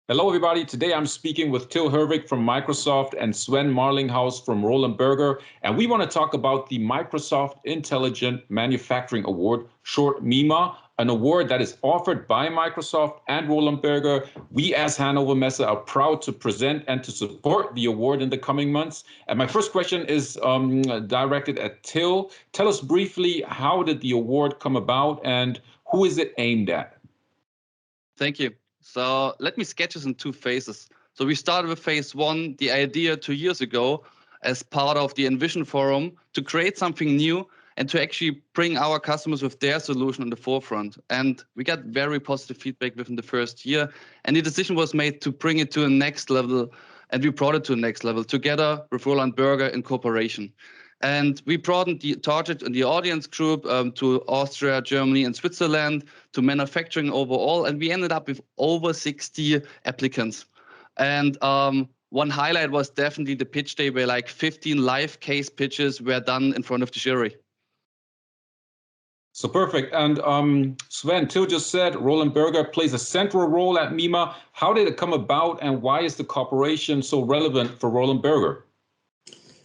Hello, everybody. Today I'm speaking with Till Hervik from Microsoft and Sven Marlinghaus from Roland Berger, and we want to talk about the Microsoft Intelligent Manufacturing Award, short MIMA, an award that is offered by Microsoft and Roland Berger. We as Hannover Messe are proud to present and to support the award in the coming months. And my first question is directed at Till. Tell us briefly, how did the award come about and who is it aimed at? Thank you. So let me sketch this in two phases. So we started with phase one, the idea 2 years ago as part of the Envision Forum to create something new and to actually bring our customers with their solution in the forefront. And we got very positive feedback within the first year. And the decision was made to bring it to the next level. And we brought it to the next level together with Roland Berger in cooperation. And we broadened the target and the audience group to Austria, Germany, and Switzerland, to manufacturing overall. And we ended up with over 60 applicants. And one highlight was definitely the pitch day where like 15 live case pitches were done in front of the jury. So perfect. And Sven, Till just said Roland Berger plays a central role at MIMA. How did it come about and why is the cooperation so relevant for Roland Berger?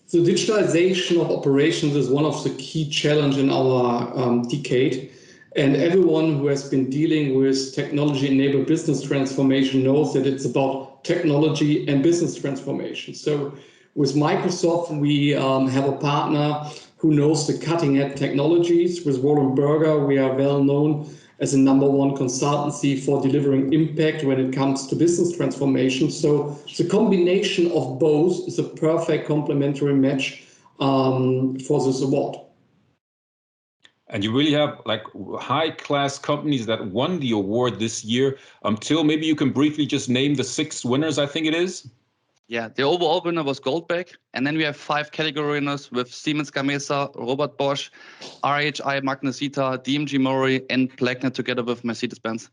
So digitalization of operations is one of the key challenges in our decade. And everyone who has been dealing with technology-enabled business transformation knows that it's about technology and business transformation. So with Microsoft, we have a partner who knows the cutting-edge technologies. With Roland Berger, we are well known as a #1 consultancy for delivering impact when it comes to business transformation. So the combination of both is a perfect complementary match for this award. And you really have like high-class companies that won the award this year. Till, maybe you can briefly just name the 6 winners, I think it is. Yeah, the overall winner was Goldbeck. And then we have 5 category winners with Siemens Gamesa, Robert Bosch, RHI Magnesita, DMG Mori, and Plechner together with Mercedes-Benz.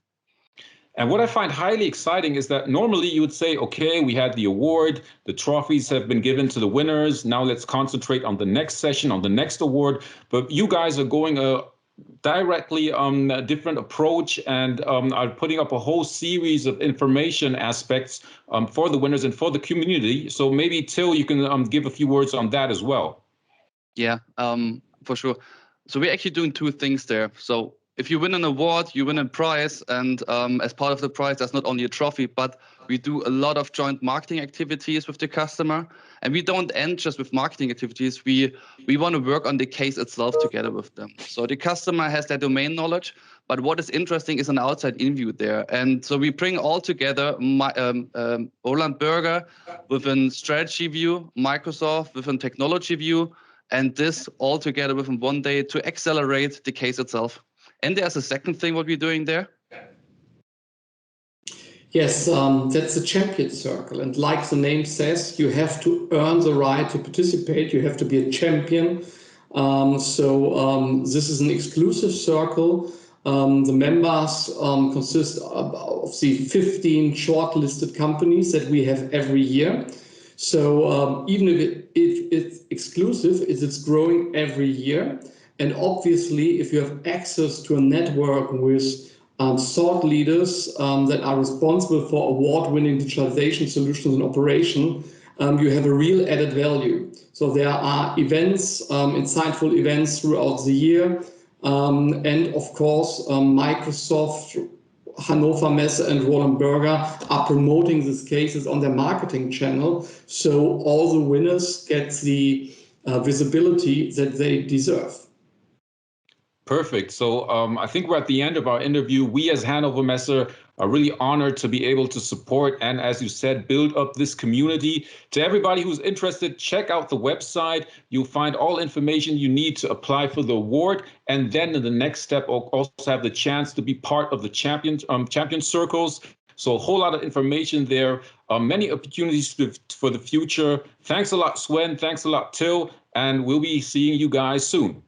And what I find highly exciting is that normally you would say, okay, we had the award, the trophies have been given to the winners. Now let's concentrate on the next session, on the next award. But you guys are going directly a different approach and are putting up a whole series of information aspects for the winners and for the community. So maybe, Till, you can give a few words on that as well. Yeah, for sure. So we're actually doing 2 things there. So if you win an award, you win a prize. And as part of the prize, there's not only a trophy, but we do a lot of joint marketing activities with the customer. And we don't end just with marketing activities. We want to work on the case itself together with them. So the customer has their domain knowledge, but what is interesting is an outside-in view there. And so we bring all together Roland Berger with a strategy view, Microsoft with a technology view, and this all together within one day to accelerate the case itself. And there's a second thing what we're doing there. Yes, that's the champion circle. And like the name says, you have to earn the right to participate. You have to be a champion. This is an exclusive circle. The members consist of the 15 shortlisted companies that we have every year. So even if it's exclusive, it's growing every year. And obviously, if you have access to a network with thought leaders that are responsible for award-winning digitalization solutions and operation, you have a real added value. So there are events, insightful events throughout the year. And of course, Microsoft, Hannover Messe and Roland Berger are promoting these cases on their marketing channel. So all the winners get the visibility that they deserve. Perfect. So I think we're at the end of our interview. We as Hannover Messe are really honored to be able to support and, as you said, build up this community. To everybody who's interested, check out the website. You'll find all information you need to apply for the award. And then in the next step, also have the chance to be part of the champion circles. So a whole lot of information there, many opportunities for the future. Thanks a lot, Sven. Thanks a lot, Till. And we'll be seeing you guys soon.